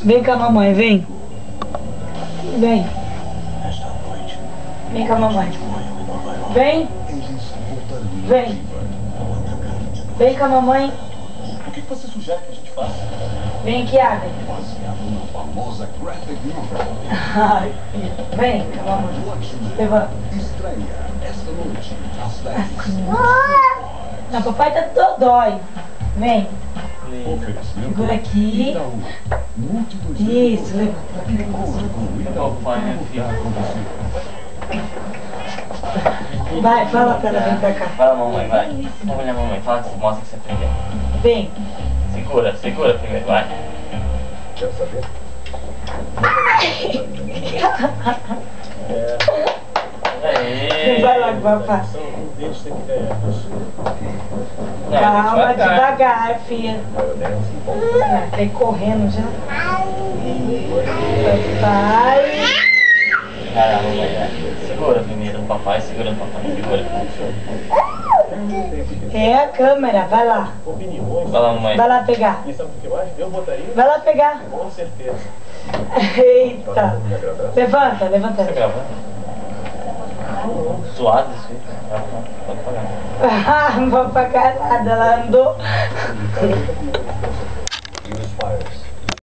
Vem com a mamãe, vem. Vem. Vem com a mamãe. Vem. Vem. Vem com a mamãe. O que você sugere que a gente faça? Vem aqui, Adam. Baseado na famosa graphic novel. Ai, filho. Vem com a mamãe. Levanta. Estreia esta noite às 10. Não, papai tá dodói. Vem. Oferecimento Segura aqui. Itaú. Múltiplos Isso, levanta. Vai, fala pra ela vir pra cá. Fala, mamãe, vai. Vamos olhar, mamãe. Fala, mostra que você aprendeu. Vem. Segura primeiro, vai. Quer saber? Aê. Vai lá com o papai. Um deles tem que ganhar. Calma, devagar, filha. Quer ir correndo já? Papai. Vai lá, mamãe, vai. Segura primeiro o papai, segura o papai, segura. É a câmera, vai lá. Opiniões. Vai lá, mamãe. Vai lá pegar. E sabe o que mais? Eu votaria Vai lá pegar. com certeza. Eita. Levanta, levanta. Tá gravando? Suado isso aí. Pode pagar. Ah, não vou pagar nada, ela andou.